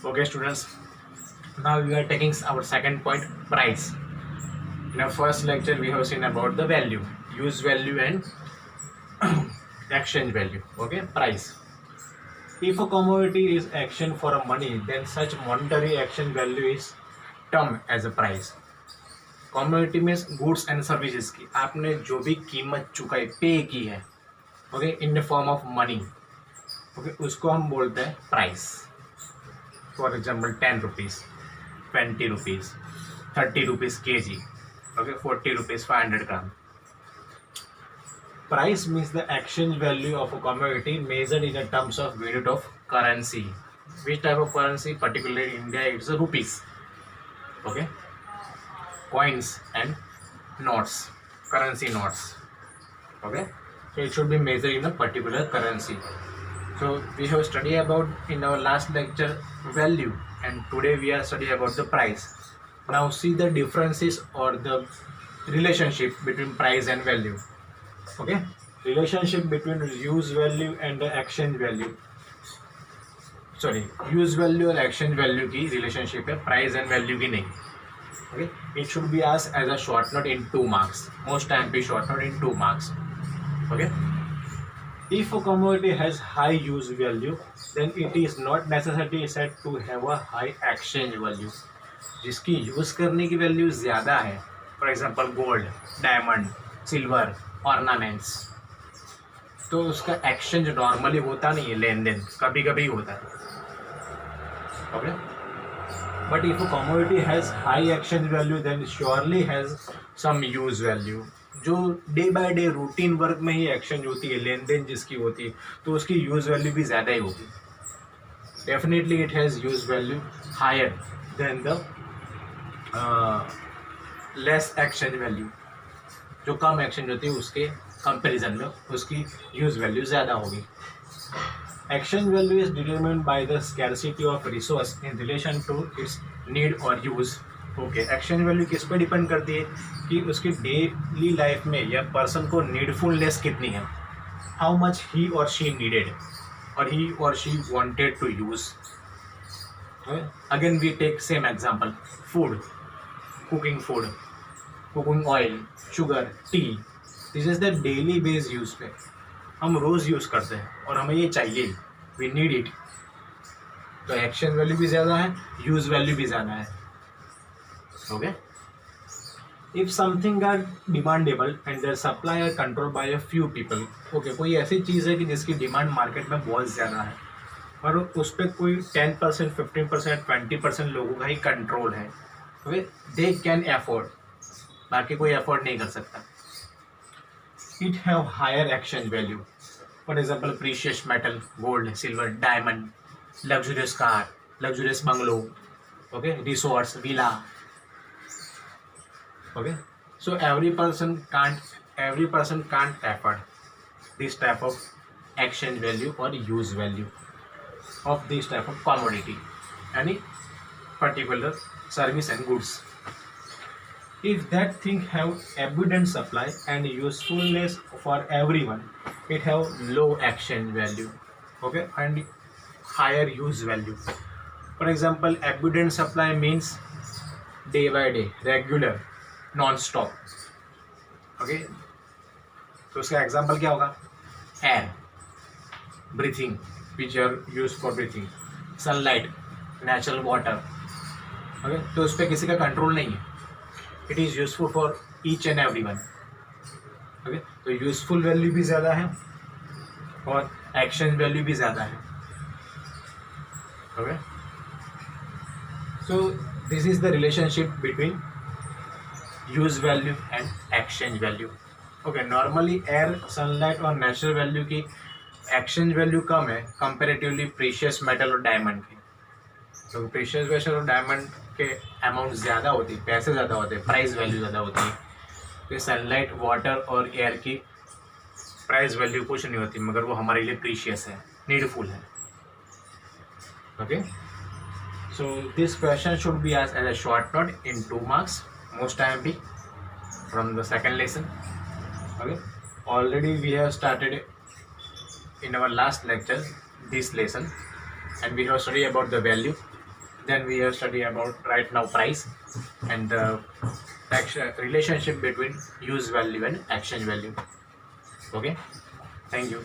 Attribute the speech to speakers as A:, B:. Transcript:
A: Okay, students. Now we are taking our second point, price. In our first lecture, we have seen about the value, use value, and exchange value. Okay, price. If a commodity is exchange for a money, then such monetary exchange value is termed as a price. Commodity means goods and services की आपने जो भी कीमत चुकाई पे की है, okay, in the form of money, okay, उसको हम बोलते हैं price. For example 10 rupees, 20 rupees, 30 rupees kg, okay, 40 rupees 500 gram. Price means the exchange value of a commodity measured in the terms of unit of currency. Which type of currency? Particularly in India, it's the rupees. Okay, coins and notes, currency notes. Okay, so it should be measured in a particular currency. So we have studied about in our last lecture value, and today we are studying about the price. Now see the differences or the relationship between price and value. Okay, relationship between use value and the exchange value. Sorry, use value और exchange value की relationship है, price and value की नहीं. Okay, it should be asked as a short note in 2 marks. Most time be short note in 2 marks. Okay, if a commodity has high use value, then it is not necessarily said to have a high exchange value. जिसकी use करने की value ज़्यादा है, for example gold, diamond, silver, ornaments, तो उसका exchange normally होता नहीं है, लेन देन कभी कभी होता है. Okay, but if a commodity has high exchange value then surely has some use value. जो day by day routine work में ही एक्सचेंज होती है, लेन देन जिसकी होती है, तो उसकी यूज वैल्यू भी ज़्यादा ही होगी. Definitely it has use value higher than the less exchange value. जो कम एक्सचेंज होती है उसके कंपैरिजन में उसकी यूज वैल्यू ज़्यादा होगी. Exchange value is determined by the scarcity of resource in relation to its need और यूज. ओके, एक्सचेंज वैल्यू किस पे डिपेंड करती है कि उसकी डेली लाइफ में या पर्सन को नीडफुलनेस कितनी है, हाउ मच ही और शी नीडेड और ही और she wanted to use. Again we take same example, food, cooking oil, sugar, tea, this is the daily base use पे हम रोज़ यूज़ करते हैं और हमें ये चाहिए, वी नीड इट. तो एक्सचेंज वैल्यू भी ज़्यादा है, यूज वैल्यू भी ज़्यादा है. Okay, if something are demandable and their supply are control by a few people. Okay, कोई ऐसी चीज़ है कि जिसकी डिमांड मार्केट में बहुत ज़्यादा है और उस पर कोई 10%, 15%, 20% लोगों का ही कंट्रोल है. ओके, दे कैन एफोर्ड, बाकी कोई एफोर्ड नहीं कर सकता. It have higher exchange value. For example precious metal, gold, silver, diamond, luxurious car, luxurious bungalow, okay, resorts, villa. Okay, so every person can't afford this type of exchange value or use value of this type of commodity, any particular service and goods. If that thing have abundant supply and usefulness for everyone, it have low exchange value, okay, and higher use value. For example, abundant supply means day by day, regular, non-stop. Okay, तो उसका example क्या होगा? Air, breathing, which are use for breathing, sunlight, natural water. Okay, तो उस पर किसी का control नहीं है. It is useful for each and every one. Okay, तो यूजफुल वैल्यू भी ज़्यादा है और एक्सचेंज वैल्यू भी ज़्यादा है. Okay, so this is the relationship between use value and exchange value. Okay, normally air, sunlight और नेचुरल वैल्यू की एक्सचेंज वैल्यू कम है कंपेरेटिवली प्रीशियस मेटल और डायमंड की. तो प्रीशियस मेटल और डायमंड के अमाउंट ज़्यादा होती है, पैसे ज़्यादा होते हैं, प्राइस वैल्यू ज़्यादा होती है. तो सनलाइट, वाटर और एयर की प्राइस वैल्यू कुछ नहीं होती, मगर वो हमारे लिए प्रीशियस है, नीडफुल है. Okay, so this question should be asked as a short note in 2 marks. Most time be from the second lesson. Okay, already we have started in our last lecture this lesson and we have studied about the value, Then we have studied about right now price and the relationship between use value and exchange value. Okay, thank you.